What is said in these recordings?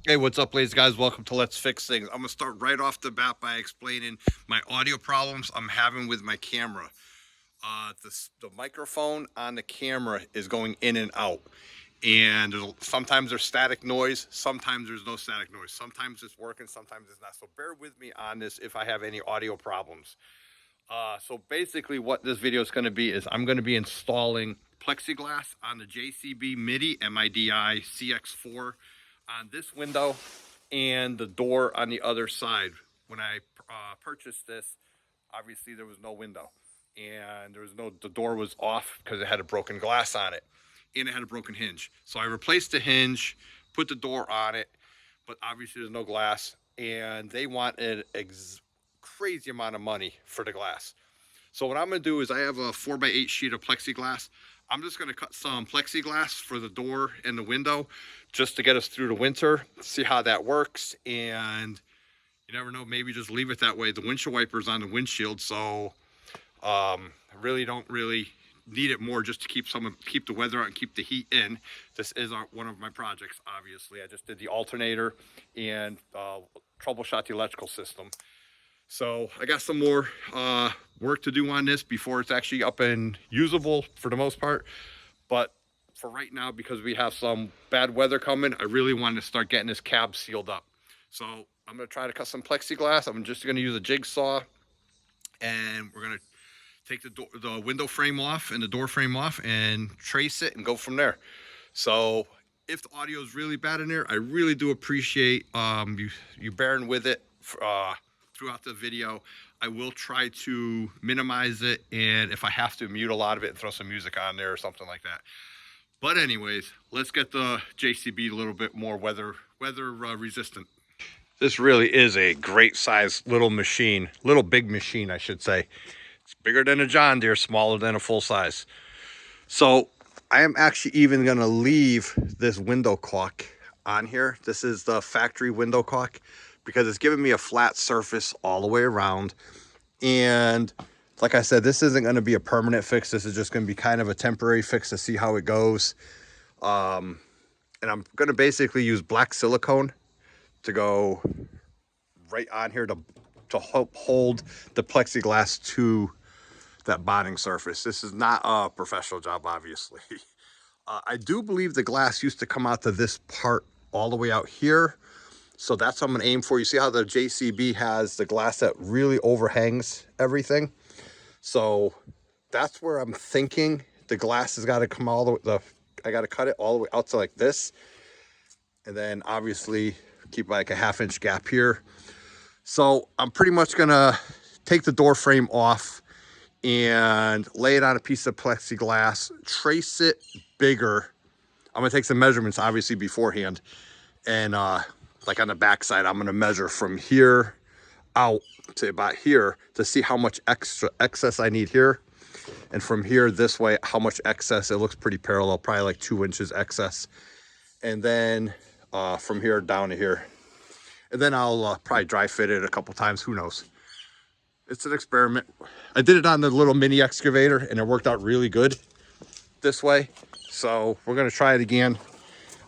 Hey, what's up, ladies guys? Welcome to Let's Fix Things. I'm gonna start right off the bat by explaining my audio problems I'm having with my camera. The microphone on the camera is going in and out, and sometimes there's static noise, sometimes there's no static noise, sometimes it's working, sometimes it's not. So bear with me on this if I have any audio problems. So basically, what this video is going to be is I'm going to be installing plexiglass on the JCB MIDI CX-4 on this window and the door on the other side. When I purchased this, obviously there was no window, and the door was off because it had a broken glass on it, and it had a broken hinge. So I replaced the hinge, put the door on it, but obviously there's no glass, and they wanted crazy amount of money for the glass. So what I'm going to do is I have a 4x8 sheet of plexiglass. I'm just going to cut some plexiglass for the door and the window just to get us through the winter, see how that works. And you never know, maybe just leave it that way. The windshield wiper's on the windshield, so I really don't need it more, just to keep the weather out and keep the heat in. This is one of my projects, obviously. I just did the alternator and troubleshot the electrical system. So I got some more work to do on this before it's actually up and usable for the most part. But for right now, because we have some bad weather coming, I really wanted to start getting this cab sealed up. So I'm going to try to cut some plexiglass. I'm just going to use a jigsaw, and we're going to take the window frame off and the door frame off and trace it and go from there. So if the audio is really bad in there, I really do appreciate you bearing with it throughout the video. I will try to minimize it, and if I have to, mute a lot of it and throw some music on there or something like that. But anyways, let's get the JCB a little bit more weather resistant. This really is a great size little big machine, I should say. It's bigger than a John Deere, smaller than a full size. So I am actually even going to leave this window caulk on here. This is the factory window caulk, because it's giving me a flat surface all the way around. And like I said, this isn't going to be a permanent fix. This is just going to be kind of a temporary fix to see how it goes. And I'm going to basically use black silicone to go right on here to help hold the plexiglass to that bonding surface. This is not a professional job, obviously. I do believe the glass used to come out to this part all the way out here. So that's what I'm going to aim for. You see how the JCB has the glass that really overhangs everything? So that's where I'm thinking the glass has got to come all the way, I got to cut it all the way out to like this. And then obviously keep like a 1/2 inch gap here. So I'm pretty much going to take the door frame off and lay it on a piece of plexiglass, trace it bigger. I'm going to take some measurements obviously beforehand, and like on the back side, I'm going to measure from here out to about here to see how much excess I need here. And from here this way, how much excess. It looks pretty parallel, probably like 2 inches excess. And then from here down to here. And then I'll probably dry fit it a couple times, who knows. It's an experiment. I did it on the little mini excavator and it worked out really good this way. So we're going to try it again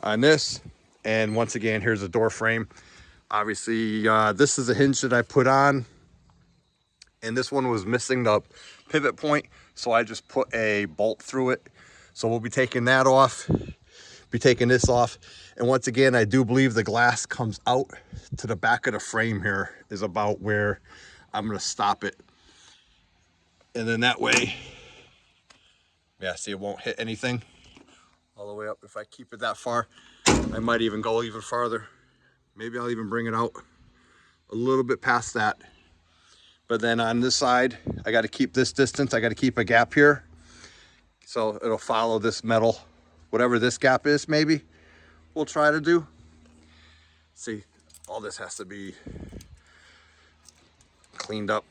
on this. And once again, here's the door frame. Obviously, this is a hinge that I put on, and this one was missing the pivot point, so I just put a bolt through it. So we'll be taking that off, be taking this off. And once again, I do believe the glass comes out to the back of the frame here is about where I'm going to stop it. And then that way, yeah, see, it won't hit anything all the way up. If I keep it that far, I might even go even farther. Maybe I'll even bring it out a little bit past that. But then on this side, I got to keep this distance. I got to keep a gap here. So it'll follow this metal, whatever this gap is, maybe we'll try to do. See, all this has to be cleaned up.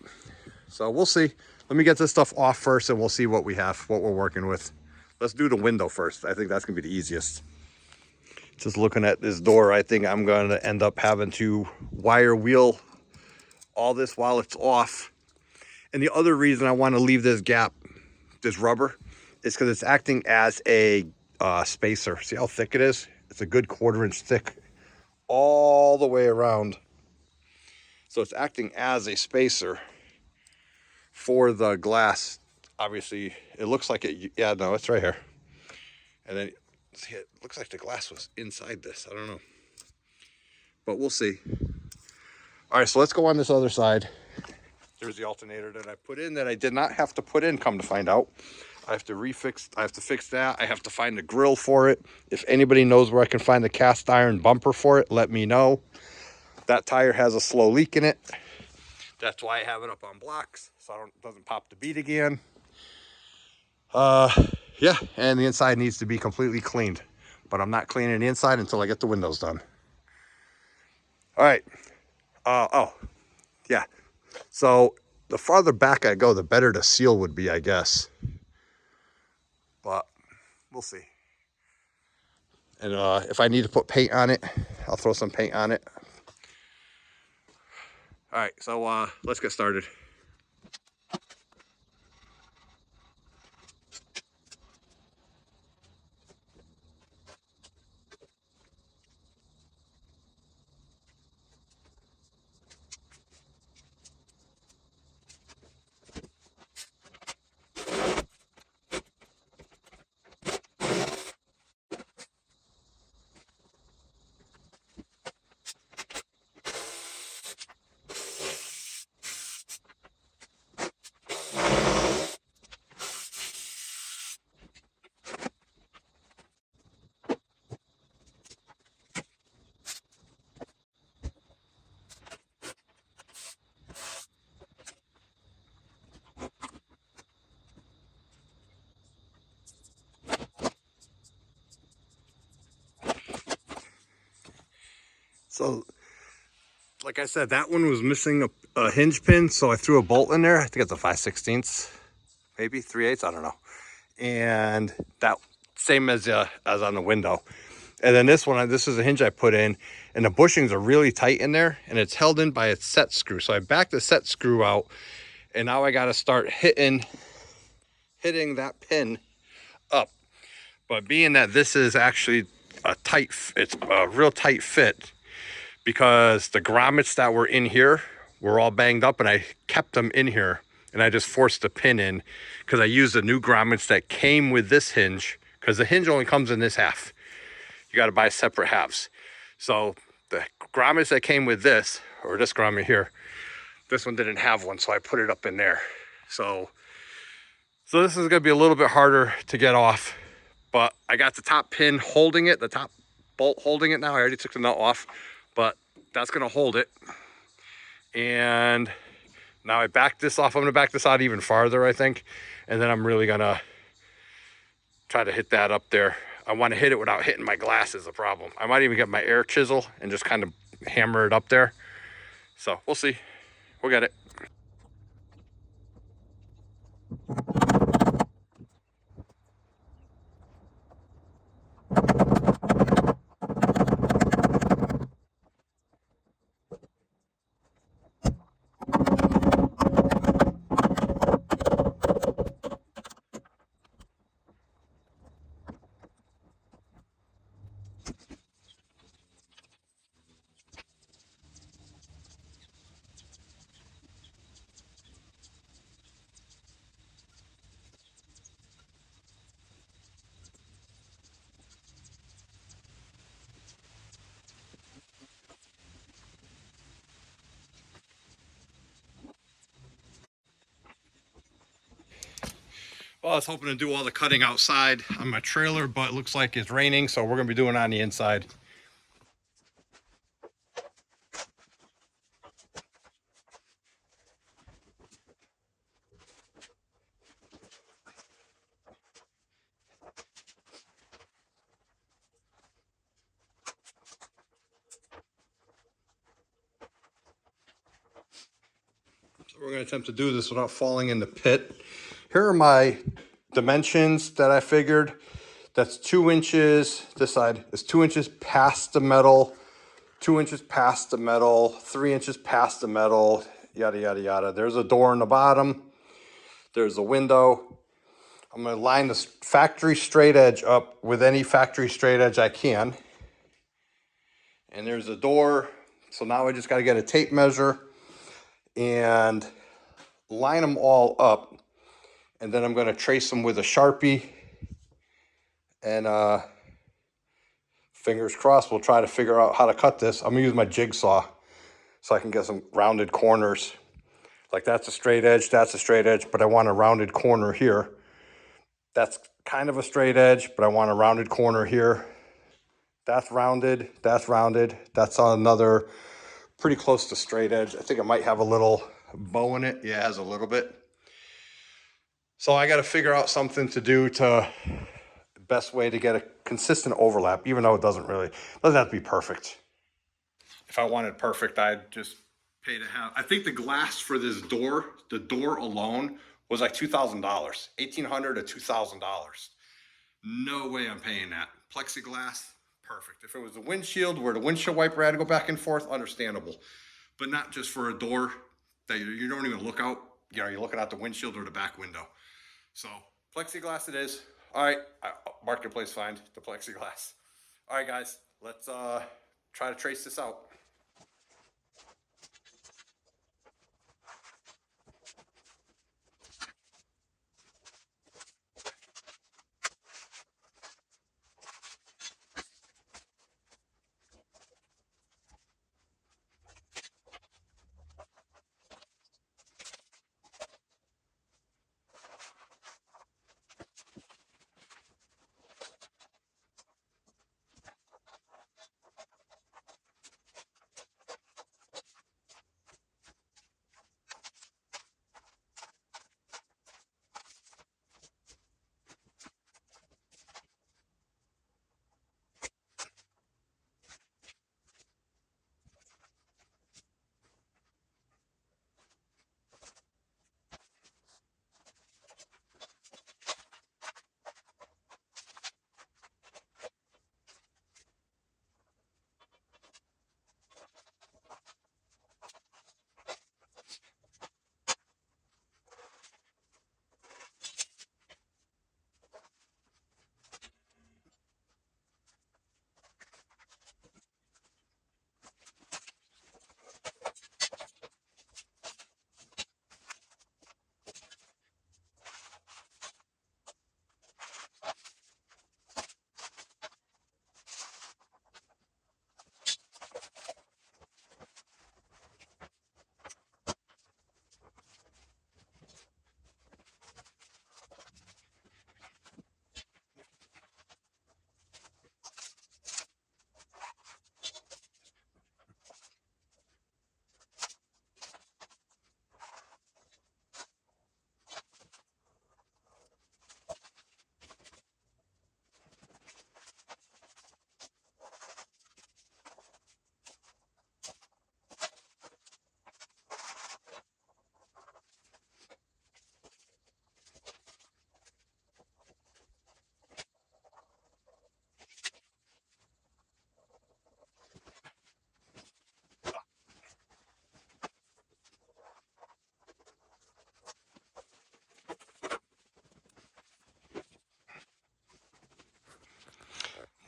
So we'll see. Let me get this stuff off first and we'll see what we have, what we're working with. Let's do the window first. I think that's gonna be the easiest. Just looking at this door, I think I'm going to end up having to wire wheel all this while it's off. And the other reason I want to leave this gap, this rubber, is because it's acting as a spacer. See how thick it is? It's a good 1/4 inch thick all the way around. So it's acting as a spacer for the glass. Obviously, it looks like it, yeah, no, it's right here. And then, see, it looks like the glass was inside this. I don't know. But we'll see. All right, so let's go on this other side. There's the alternator that I put in that I did not have to put in, come to find out. I have to fix that. I have to find the grill for it. If anybody knows where I can find the cast iron bumper for it, let me know. That tire has a slow leak in it. That's why I have it up on blocks, so it doesn't pop the bead again. Yeah, and the inside needs to be completely cleaned, but I'm not cleaning the inside until I get the windows done. All right. Oh, yeah. So the farther back I go, the better the seal would be, I guess. But we'll see. And if I need to put paint on it, I'll throw some paint on it. All right, so let's get started. So, like I said, that one was missing a hinge pin, so I threw a bolt in there. I think it's a 5/16, maybe 3/8, I don't know. And that same as on the window. And then this one, this is a hinge I put in, and the bushings are really tight in there, and it's held in by a set screw. So I backed the set screw out, and now I got to start hitting that pin up. But being that this is actually it's a real tight fit, because the grommets that were in here were all banged up, and I kept them in here, and I just forced the pin in because I used the new grommets that came with this hinge, because the hinge only comes in this half. You got to buy separate halves. So the grommets that came with this, or this grommet here, this one didn't have one, so I put it up in there. So this is going to be a little bit harder to get off, but I got the top pin holding it, the top bolt holding it now. I already took the nut off, but that's going to hold it. And now I back this off. I'm going to back this out even farther, I think. And then I'm really going to try to hit that up there. I want to hit it without hitting my glass is the problem. I might even get my air chisel and just kind of hammer it up there. So we'll see. We'll get it. Well, I was hoping to do all the cutting outside on my trailer, but it looks like it's raining, so we're going to be doing it on the inside. So we're going to attempt to do this without falling in the pit. Here are my dimensions that I figured. That's 2 inches. This side is 2 inches past the metal, 2 inches past the metal, 3 inches past the metal, yada, yada, yada. There's a door in the bottom. There's a window. I'm going to line this factory straight edge up with any factory straight edge I can. And there's a door. So now I just got to get a tape measure and line them all up. And then I'm going to trace them with a Sharpie. And fingers crossed, we'll try to figure out how to cut this. I'm going to use my jigsaw so I can get some rounded corners. Like that's a straight edge, that's a straight edge, but I want a rounded corner here. That's kind of a straight edge, but I want a rounded corner here. That's rounded, that's rounded. That's on another pretty close to straight edge. I think it might have a little bow in it. Yeah, it has a little bit. So I got to figure out something to do to best way to get a consistent overlap, even though it doesn't have to be perfect. If I wanted perfect, I'd just pay to have. I think the glass for this door, the door alone, was like $2,000, $1,800 to $2,000. No way I'm paying that. Plexiglass, perfect. If it was a windshield where the windshield wiper had to go back and forth, understandable. But not just for a door that you don't even look out. You know, you're looking out the windshield or the back window. So plexiglass it is. All right, Marketplace find the plexiglass. All right, guys, let's try to trace this out.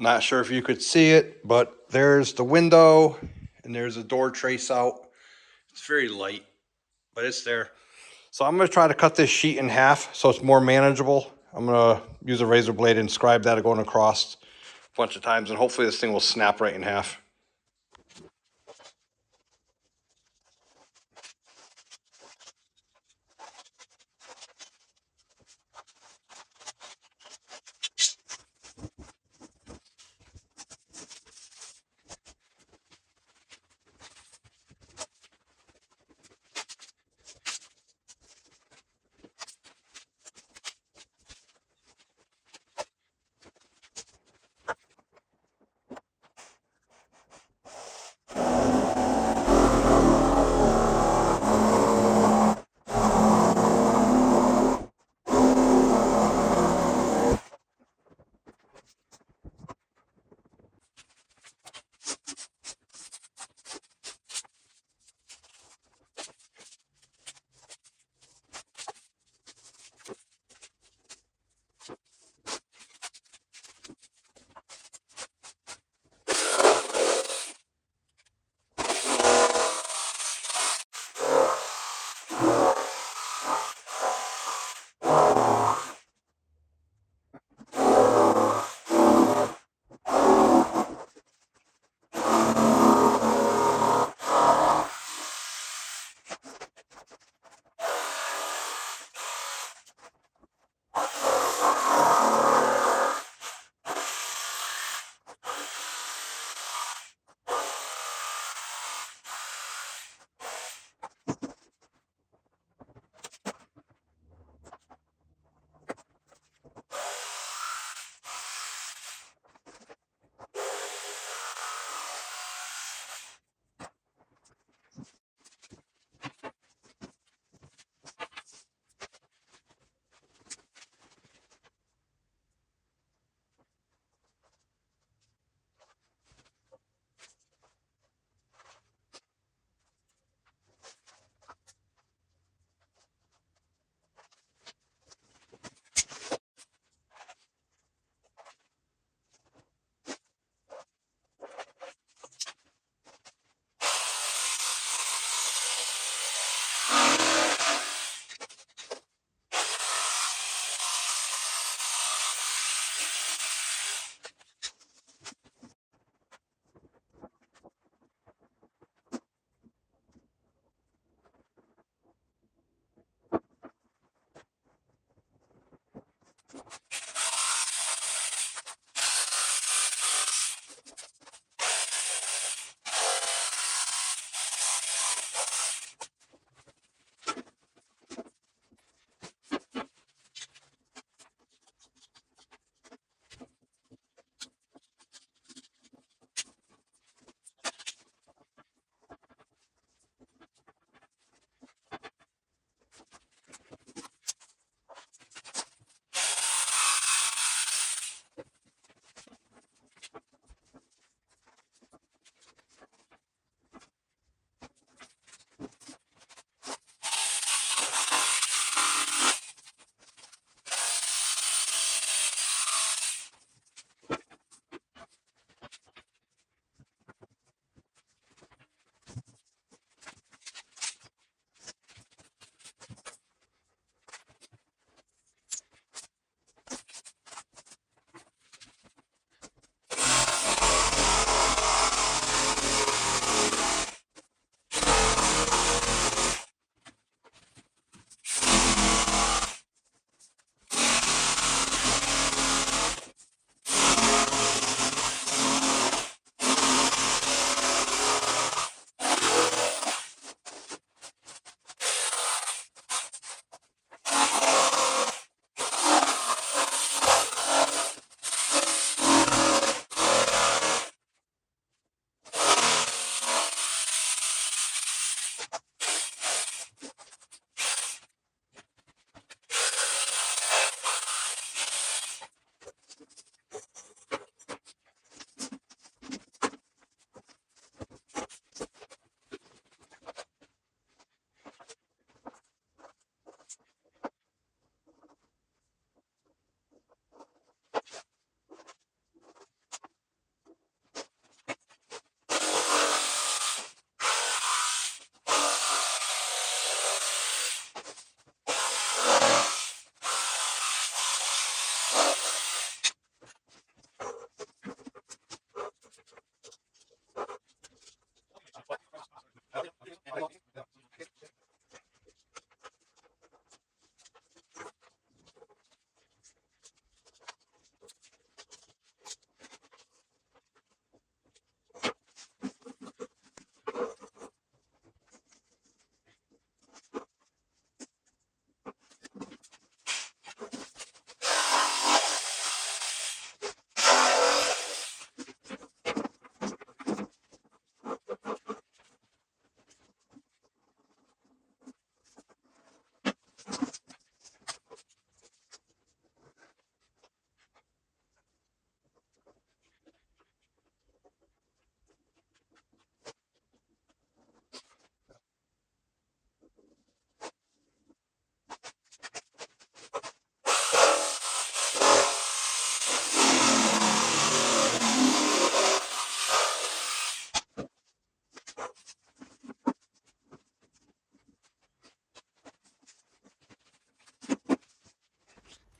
Not sure if you could see it, but there's the window and there's a door trace out. It's very light, but it's there. So I'm going to try to cut this sheet in half so it's more manageable. I'm going to use a razor blade and scribe that going across a bunch of times, and hopefully this thing will snap right in half.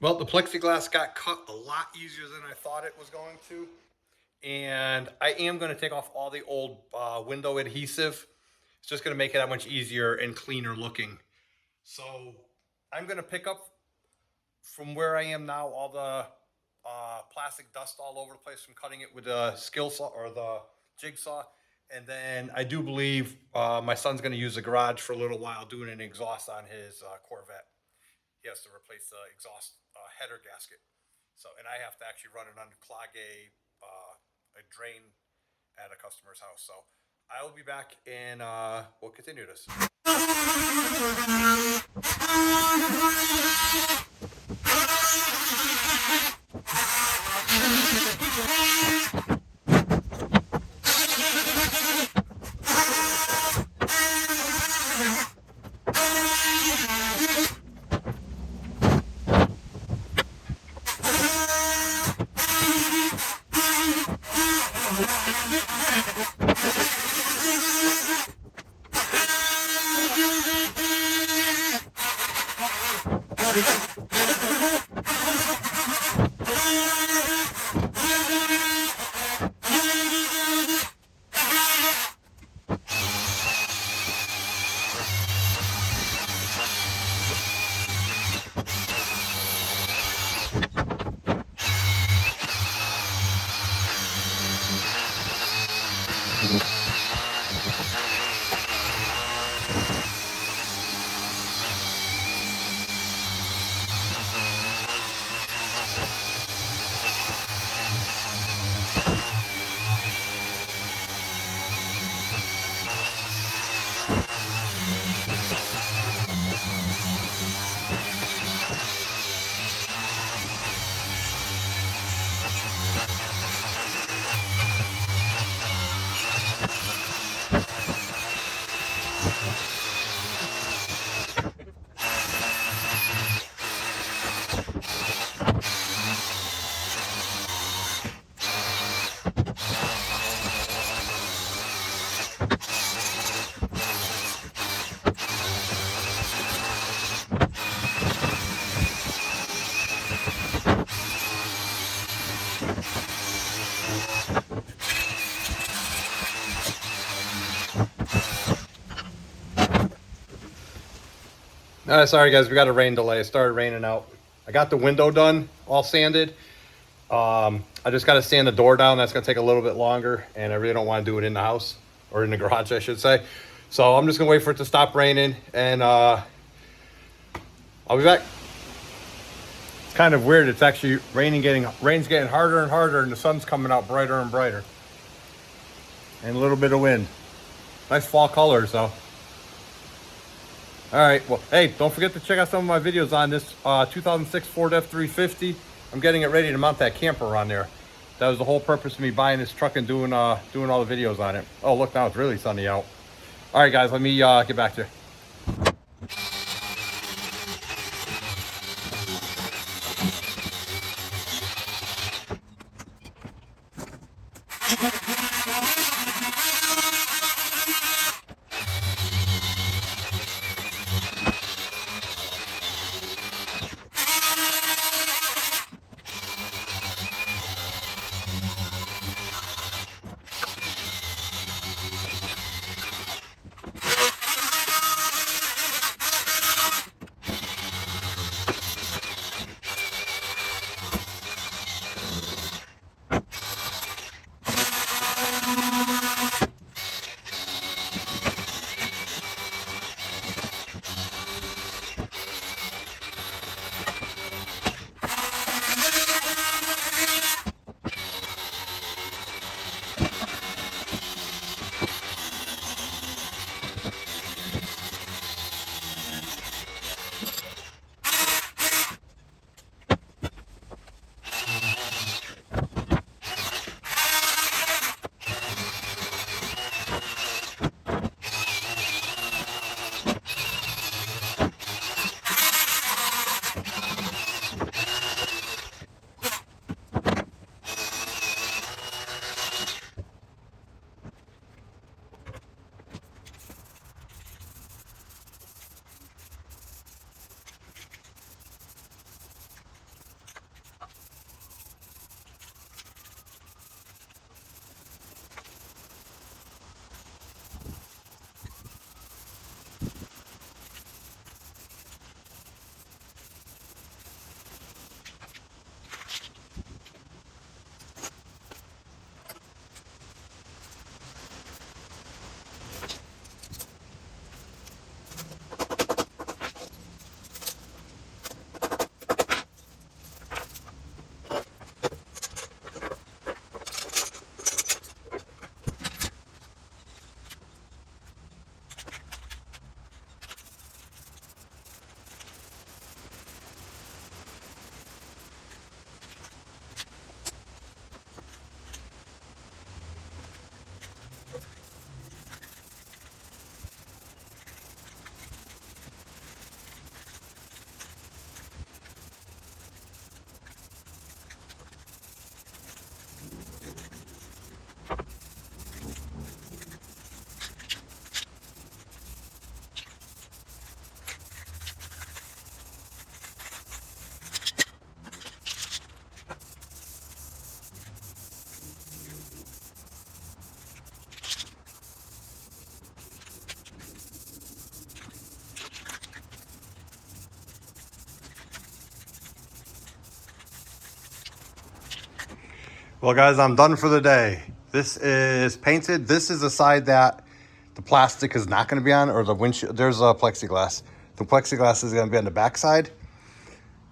Well, the plexiglass got cut a lot easier than I thought it was going to. And I am going to take off all the old window adhesive. It's just going to make it that much easier and cleaner looking. So I'm going to pick up from where I am now all the plastic dust all over the place from cutting it with the skill saw or the jigsaw. And then I do believe my son's going to use the garage for a little while doing an exhaust on his Corvette. He has to replace the exhaust header gasket. So, and I have to actually run it unclog a drain at a customer's house. So I will be back and we'll continue this. Sorry guys, we got a rain delay. It started raining out. I got the window done, all sanded. I just got to sand the door down. That's going to take a little bit longer, and I really don't want to do it in the house, or in the garage, I should say. So I'm just going to wait for it to stop raining, and I'll be back. It's kind of weird. It's actually rain's getting harder and harder, and the sun's coming out brighter and brighter. And a little bit of wind. Nice fall colors, though. All right, well, hey, don't forget to check out some of my videos on this 2006 Ford F-350. I'm getting it ready to mount that camper on there. That was the whole purpose of me buying this truck and doing all the videos on it. Oh, look, now it's really sunny out. All right, guys, let me get back to you. Well, guys, I'm done for the day. This is painted. This is the side that the plastic is not going to be on, or the windshield. There's a plexiglass. The plexiglass is going to be on the back side.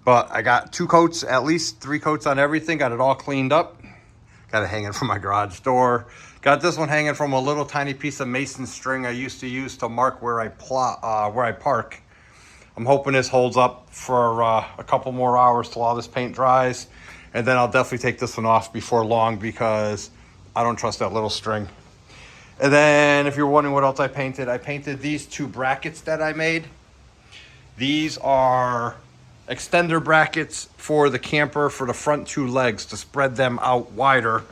But I got 2 coats, at least 3 coats on everything. Got it all cleaned up. Got it hanging from my garage door. Got this one hanging from a little tiny piece of mason string I used to use to mark where I park. I'm hoping this holds up for a couple more hours till all this paint dries. And then I'll definitely take this one off before long because I don't trust that little string. And then if you're wondering what else I painted these 2 brackets that I made. These are extender brackets for the camper for the front 2 legs to spread them out wider.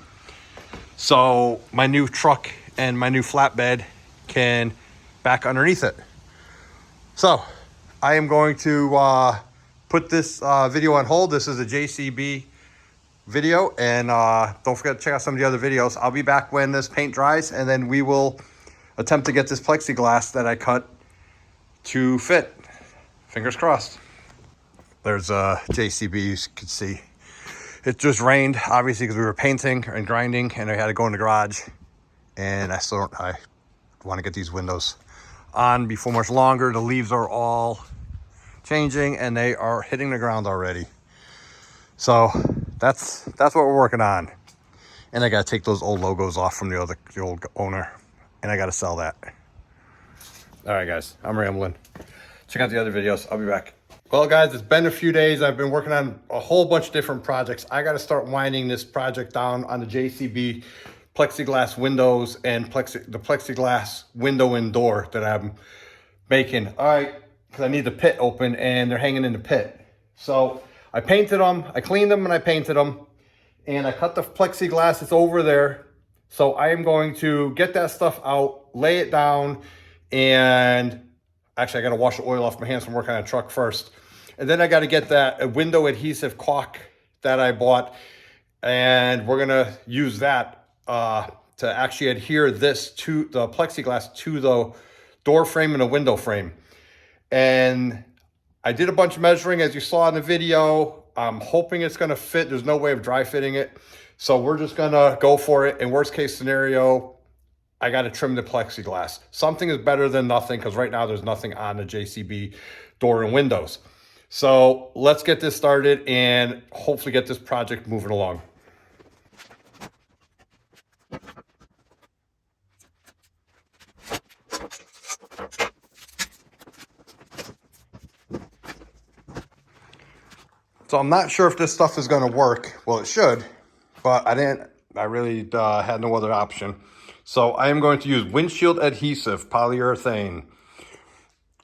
So my new truck and my new flatbed can back underneath it. So I am going to put this video on hold. This is a JCB video, and don't forget to check out some of the other videos. I'll be back when this paint dries, and then we will attempt to get this plexiglass that I cut to fit. Fingers crossed. There's JCB, you can see. It just rained, obviously, because we were painting and grinding, and I had to go in the garage. And I want to get these windows on before much longer. The leaves are all changing, and they are hitting the ground already. So that's what we're working on. And I got to take those old logos off from the old owner, and I got to sell that. All right, guys, I'm rambling. Check out the other videos. I'll be back. Well, guys, it's been a few days. I've been working on a whole bunch of different projects. I got to start winding this project down on the JCB plexiglass windows and the plexiglass window and door that I'm making. All right, because I need the pit open, and they're hanging in the pit. So I painted them, I cleaned them, and I painted them, and I cut the plexiglass that's over there. So I am going to get that stuff out, lay it down, and actually I got to wash the oil off my hands from working on a truck first. And then I got to get that window adhesive caulk that I bought, and we're going to use that to actually adhere this to the plexiglass to the door frame and the window frame. And I did a bunch of measuring, as you saw in the video. I'm hoping it's going to fit. There's no way of dry fitting it. So we're just going to go for it. In worst case scenario, I got to trim the plexiglass. Something is better than nothing, because right now there's nothing on the JCB door and windows. So let's get this started and hopefully get this project moving along. So I'm not sure if this stuff is going to work. Well, it should, but I really had no other option. So I am going to use windshield adhesive polyurethane.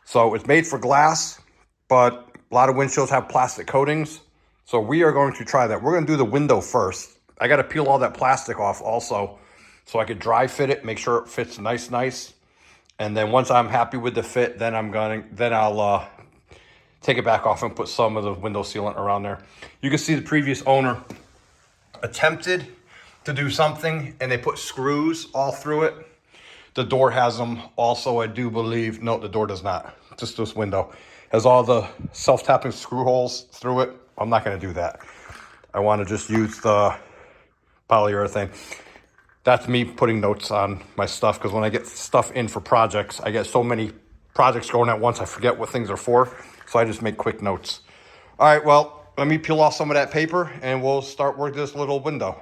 So it's made for glass, but a lot of windshields have plastic coatings. So we are going to try that. We're going to do the window first. I got to peel all that plastic off also, so I could dry fit it, make sure it fits nice. And then once I'm happy with the fit, then I'll take it back off and put some of the window sealant around there. You can see the previous owner attempted to do something, and they put screws all through it. The door has them also, I do believe. No, the door does not. Just this window has all the self-tapping screw holes through it. I'm not going to do that. I want to just use the polyurethane. That's me putting notes on my stuff, because when I get stuff in for projects, I get so many projects going at once, I forget what things are for. So I just make quick notes. All right, well, let me peel off some of that paper, and we'll start working this little window.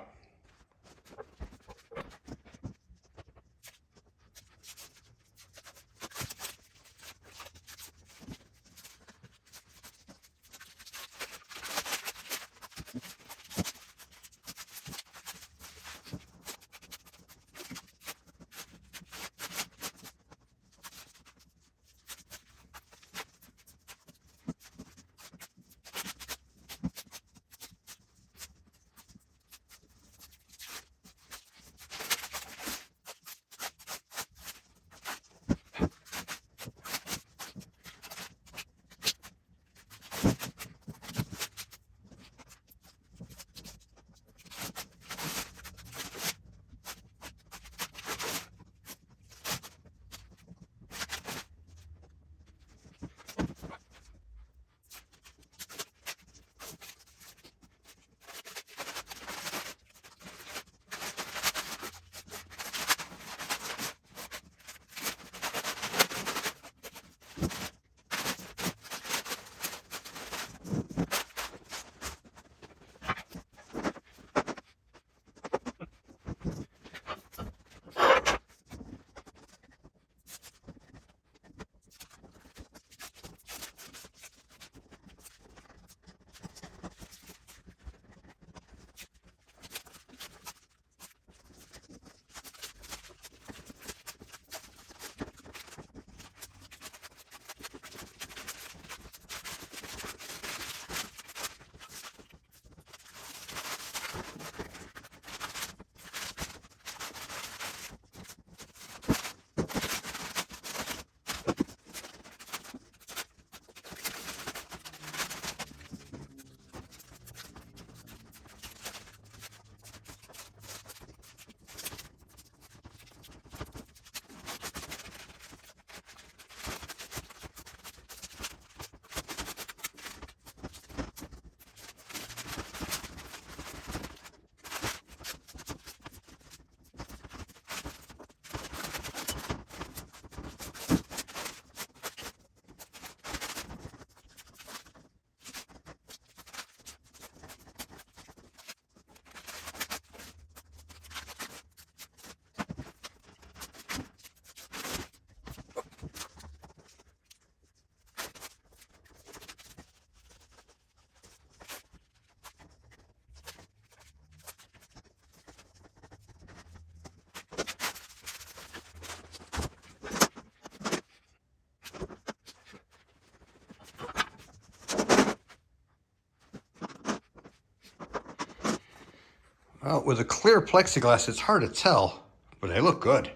Well, with a clear plexiglass, it's hard to tell, but they look good.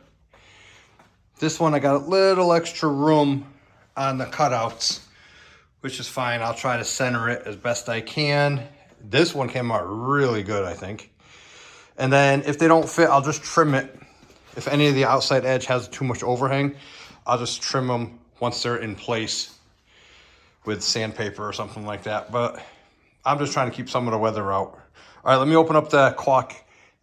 This one, I got a little extra room on the cutouts, which is fine. I'll try to center it as best I can. This one came out really good, I think. And then if they don't fit, I'll just trim it. If any of the outside edge has too much overhang, I'll just trim them once they're in place with sandpaper or something like that. But I'm just trying to keep some of the weather out. All right, let me open up the caulk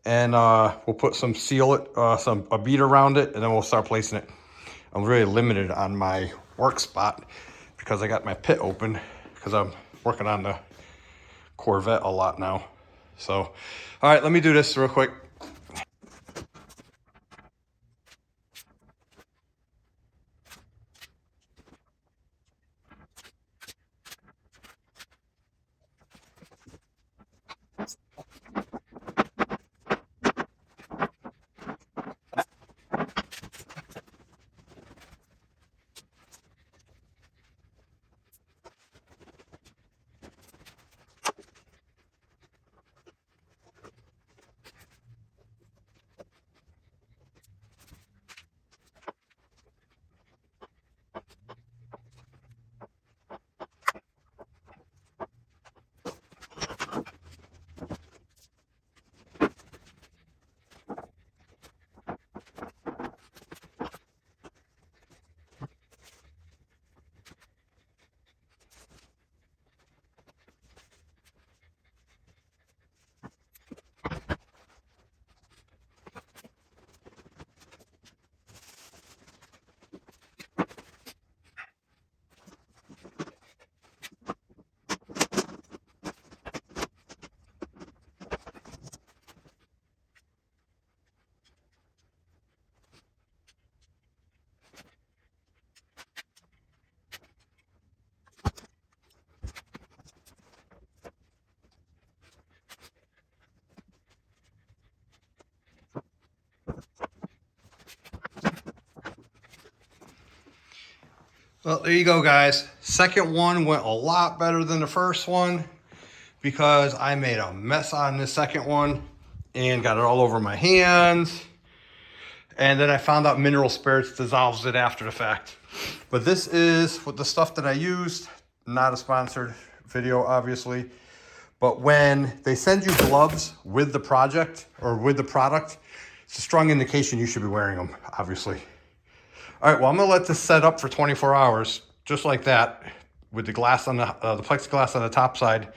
and we'll put some a bead around it, and then we'll start placing it. I'm really limited on my work spot because I got my pit open because I'm working on the Corvette a lot now. So, all right, let me do this real quick. Well, there you go, guys. Second one went a lot better than the first one because I made a mess on the second one and got it all over my hands. And then I found out mineral spirits dissolves it after the fact. But this is with the stuff that I used. Not a sponsored video, obviously. But when they send you gloves with the project or with the product, it's a strong indication you should be wearing them, obviously. All right, well, I'm gonna let this set up for 24 hours, just like that, with the glass on the plexiglass on the top side,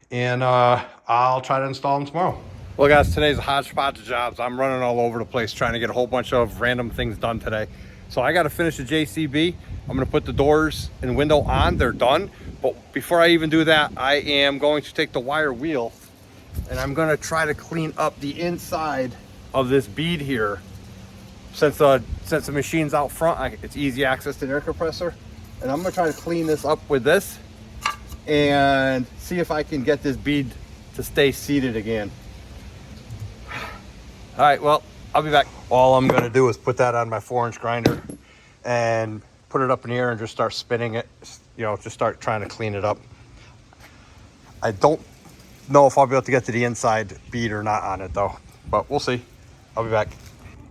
and I'll try to install them tomorrow. Well, guys, today's a hodgepodge of jobs. I'm running all over the place trying to get a whole bunch of random things done today. So I gotta finish the JCB. I'm gonna put the doors and window on, they're done. But before I even do that, I am going to take the wire wheel and I'm gonna try to clean up the inside of this bead here. Since the machine's out front, it's easy access to the air compressor. And I'm gonna try to clean this up with this and see if I can get this bead to stay seated again. All right, well, I'll be back. All I'm gonna do is put that on my 4-inch grinder and put it up in the air and just start spinning it, you know, just start trying to clean it up. I don't know if I'll be able to get to the inside bead or not on it though, but we'll see. I'll be back.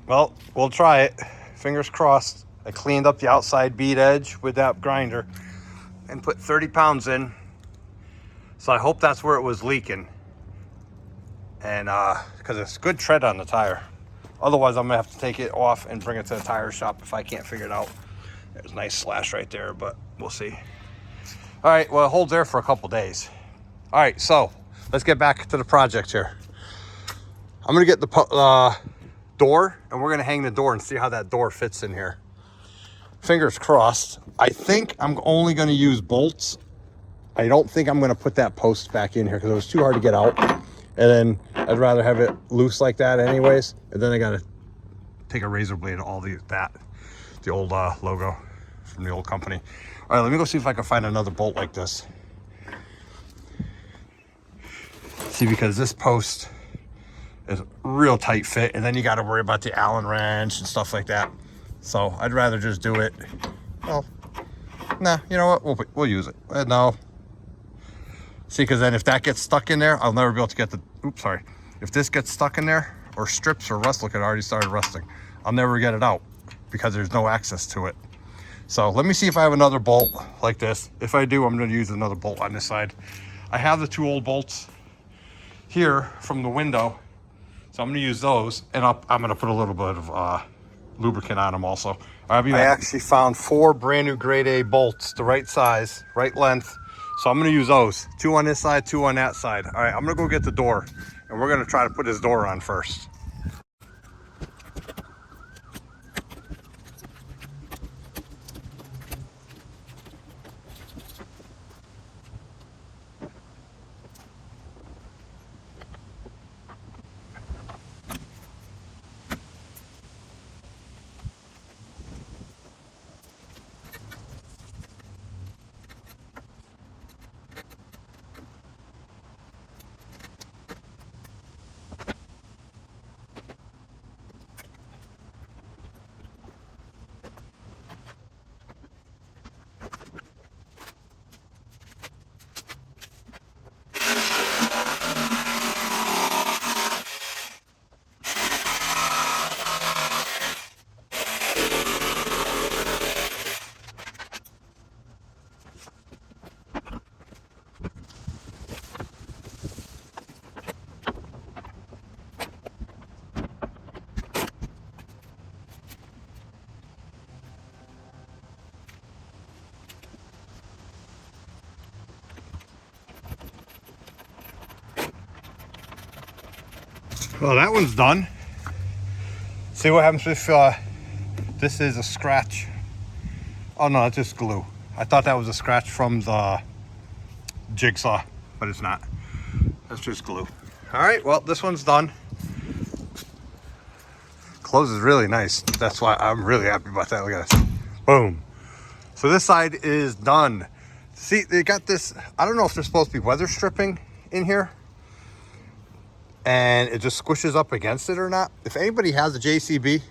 Well, we'll try it. Fingers crossed. I cleaned up the outside bead edge with that grinder and put 30 pounds in. So I hope that's where it was leaking. And because it's good tread on the tire. Otherwise, I'm gonna have to take it off and bring it to the tire shop if I can't figure it out. There's a nice slash right there, but we'll see. All right, well, it holds there for a couple days. All right, so let's get back to the project here. I'm gonna get the door and we're gonna hang the door and see how that door fits in here. Fingers crossed. I think I'm only gonna use bolts. I don't think I'm gonna put that post back in here because it was too hard to get out. And then I'd rather have it loose like that anyways. And then I gotta take a razor blade all the old logo from the old company. All right, let me go see if I can find another bolt like this. See, because this post is a real tight fit, and then you got to worry about the Allen wrench and stuff like that. So I'd rather just do it. Well, nah, you know what? We'll use it. No. See, because then if that gets stuck in there, I'll never be able to get the. Oops, sorry. If this gets stuck in there or strips or rust, look, it already started rusting. I'll never get it out because there's no access to it. So let me see if I have another bolt like this. If I do, I'm going to use another bolt on this side. I have the 2 old bolts here from the window, so I'm going to use those, and I'm going to put a little bit of lubricant on them also. I actually found 4 brand new grade A bolts, the right size, right length. So I'm going to use those. 2 on this side, 2 on that side. All right, I'm going to go get the door, and we're going to try to put this door on first. Well, that one's done. See what happens if this is a scratch. Oh no, it's just glue. I thought that was a scratch from the jigsaw, but it's not. That's just glue. All right, well, this one's done. Closes really nice. That's why I'm really happy about that. Look at this. Boom. So this side is done. See, they got this, I don't know if they're supposed to be weather stripping in here, and it just squishes up against it or not. If anybody has a JCB,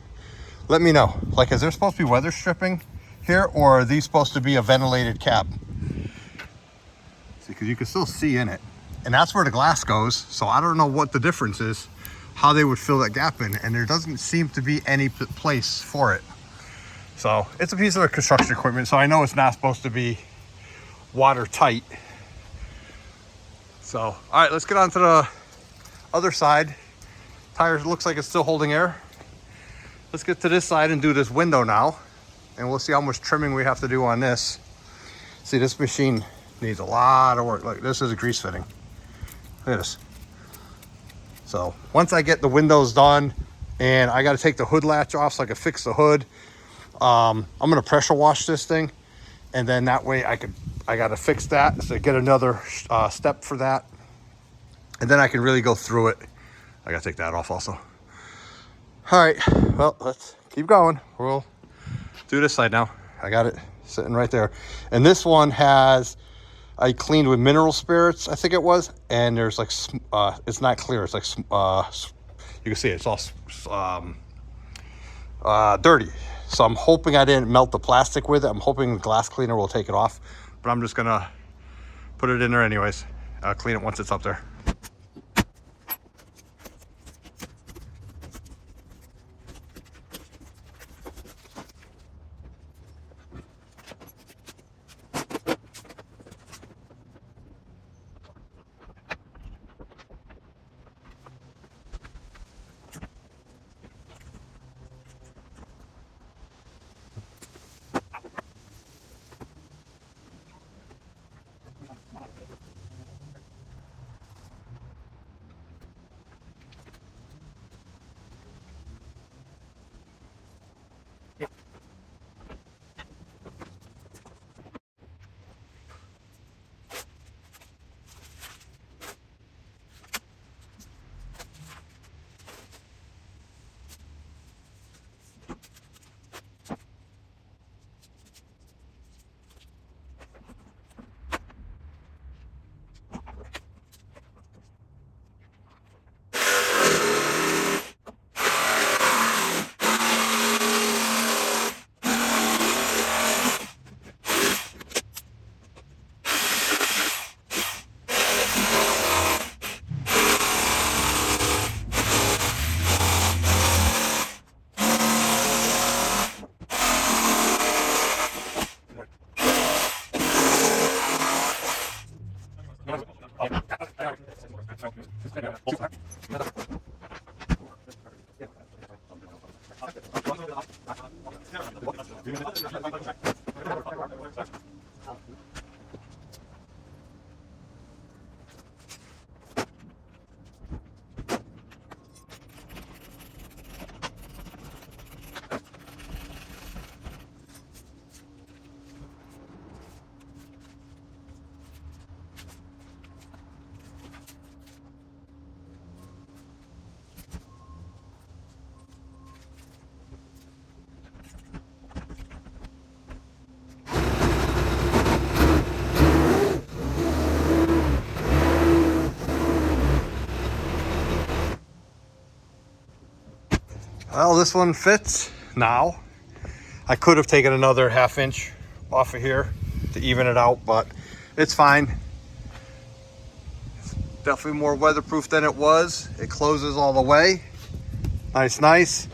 let me know. Like, is there supposed to be weather stripping here, or are these supposed to be a ventilated cab? See, because you can still see in it, and that's where the glass goes. So I don't know what the difference is, how they would fill that gap in, and there doesn't seem to be any place for it. So it's a piece of construction equipment, so I know it's not supposed to be watertight. So, all right, let's get on to the other side. Tires looks like it's still holding air. Let's get to this side and do this window now, and we'll see how much trimming we have to do on this. See, this machine needs a lot of work. Look, this is a grease fitting. Look at this. So once I get the windows done, and I got to take the hood latch off so I can fix the hood, I'm going to pressure wash this thing, and then that way I got to fix that, so get another step for that, and then I can really go through it. I got to take that off also. All right, well, let's keep going. We'll do this side now. I got it sitting right there. And this one I cleaned with mineral spirits, I think it was. And there's like, it's not clear. It's like, you can see it, it's all dirty. So I'm hoping I didn't melt the plastic with it. I'm hoping the glass cleaner will take it off. But I'm just gonna put it in there anyways. Clean it once it's up there. Well, this one fits now. I could have taken another 1/2 inch off of here to even it out, but it's fine. It's definitely more weatherproof than it was. It closes all the way. Nice, nice.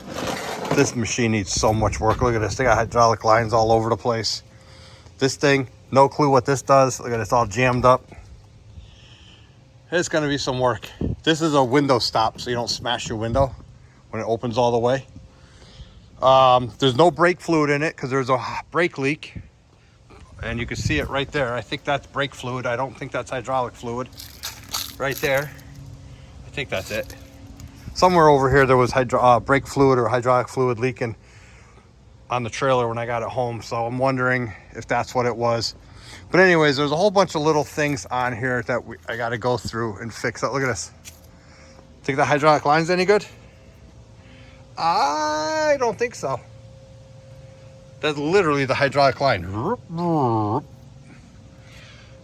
This machine needs so much work. Look at this. They got hydraulic lines all over the place. This thing, no clue what this does. Look at it, it's all jammed up. It's gonna be some work. This is a window stop, so you don't smash your window when it opens all the way. There's no brake fluid in it because there's a brake leak, and you can see it right there. I think that's brake fluid. I don't think that's hydraulic fluid. Right there, I think that's it. Somewhere over here there was brake fluid or hydraulic fluid leaking on the trailer when I got it home, so I'm wondering if that's what it was. But anyways, there's a whole bunch of little things on here that I got to go through and fix up. Look at this. Think the hydraulic line's any good? I don't think so. That's literally the hydraulic line.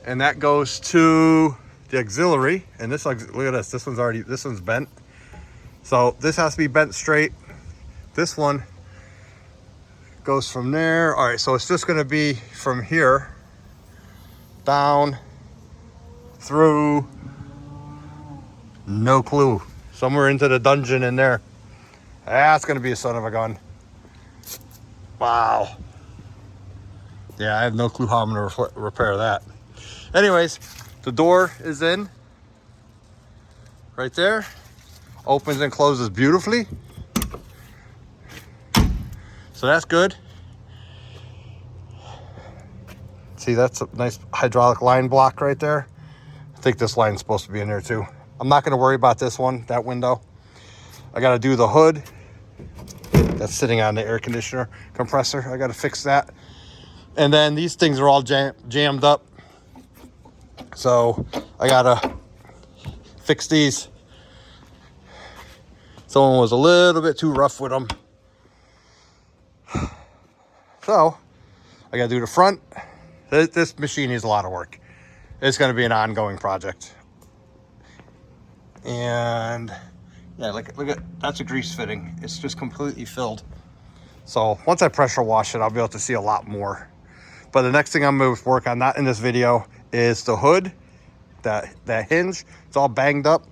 And that goes to the auxiliary. And this, look at this, this one's bent. So this has to be bent straight. This one goes from there. All right, so it's just gonna be from here down through, no clue, somewhere into the dungeon in there. That's gonna be a son of a gun. Wow. Yeah, I have no clue how I'm gonna repair that. Anyways, the door is in right there. Opens and closes beautifully. So that's good. See, that's a nice hydraulic line block right there. I think this line's supposed to be in there too. I'm not gonna worry about this one, that window. I gotta do the hood. That's sitting on the air conditioner compressor. I gotta fix that. And then these things are all jammed up. So I gotta fix these. Someone was a little bit too rough with them. So I gotta do the front. This machine needs a lot of work. It's gonna be an ongoing project. And yeah, look at, that's a grease fitting. It's just completely filled. So once I pressure wash it, I'll be able to see a lot more. But the next thing I'm gonna work on, not in this video, is the hood, that hinge. It's all banged up.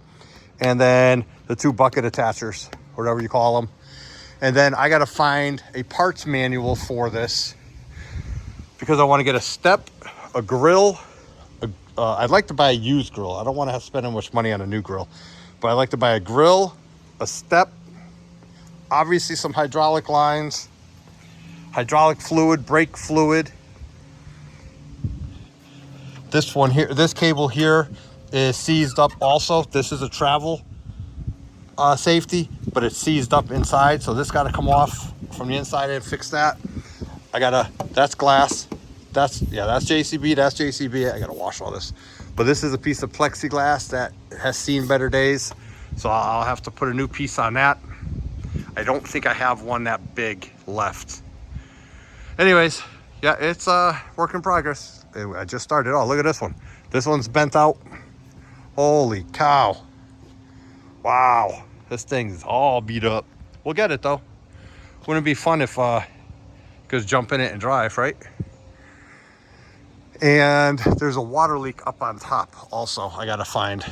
And then the 2 bucket attachers, whatever you call them. And then I gotta find a parts manual for this because I wanna get a step, a grill. I'd like to buy a used grill. I don't wanna have to spend much money on a new grill. But I'd like to buy a grill, a step, obviously some hydraulic lines, hydraulic fluid, brake fluid. This one here, this cable here is seized up also. This is a travel safety, but it's seized up inside. So this got to come off from the inside and fix that. That's glass. That's JCB, that's JCB. I gotta wash all this. But this is a piece of plexiglass that has seen better days. So I'll have to put a new piece on that. I don't think I have one that big left. Anyways, yeah, it's a work in progress. I just started. Oh, look at this one. This one's bent out. Holy cow. Wow, this thing's all beat up. We'll get it though. Wouldn't it be fun if you could jump in it and drive, right? And there's a water leak up on top also I gotta find.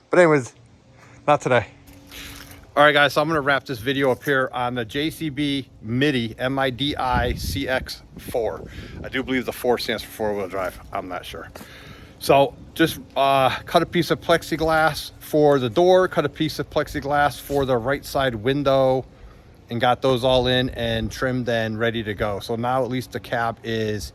But anyways, not today. All right guys, so I'm gonna wrap this video up here on the JCB MIDI CX-4. I do believe the 4 stands for 4-wheel drive. I'm not sure. So just cut a piece of plexiglass for the door, cut a piece of plexiglass for the right side window, and got those all in and trimmed and ready to go. So now at least the cab is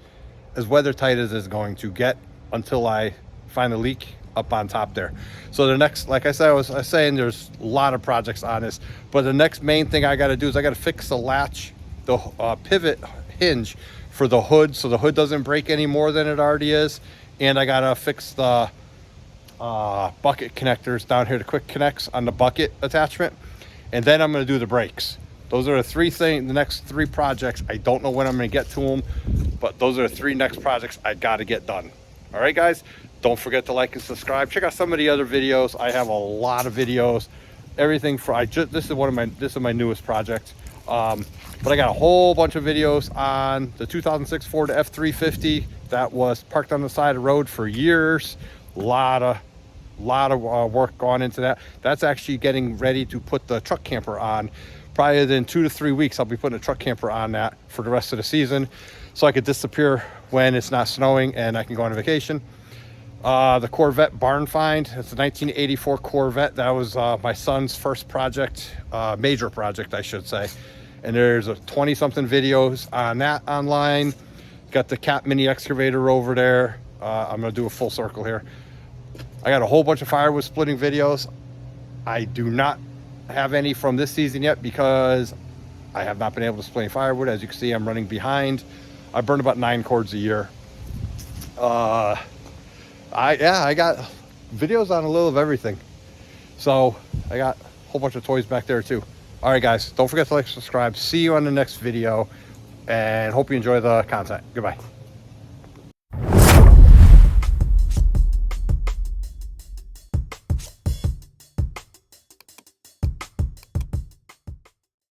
as weather tight as it's going to get until I find the leak up on top there. So the next, like I said, I was saying, there's a lot of projects on this, but the next main thing I got to do is I got to fix the latch, the pivot hinge for the hood, so the hood doesn't break any more than it already is. And I got to fix the bucket connectors down here, the quick connects on the bucket attachment. And then I'm going to do the brakes. Those are the next three projects. I don't know when I'm going to get to them, but those are the three next projects I got to get done. All right, guys, don't forget to like and subscribe. Check out some of the other videos. I have a lot of videos, everything for, this is my newest project. But I got a whole bunch of videos on the 2006 Ford F350 that was parked on the side of the road for years. A lot of work gone into that. That's actually getting ready to put the truck camper on. Probably in 2 to 3 weeks, I'll be putting a truck camper on that for the rest of the season, so I could disappear when it's not snowing and I can go on vacation. The Corvette barn find. It's a 1984 Corvette. That was my son's first project, major project, I should say. And there's a 20-something videos on that online. Got the Cat mini excavator over there. I'm gonna do a full circle here. I got a whole bunch of firewood splitting videos. I do not have any from this season yet because I have not been able to split any firewood. As you can see, I'm running behind. I burn about 9 cords a year. I got videos on a little of everything. So I got a whole bunch of toys back there too. All right, guys, don't forget to like, subscribe. See you on the next video, and hope you enjoy the content. Goodbye.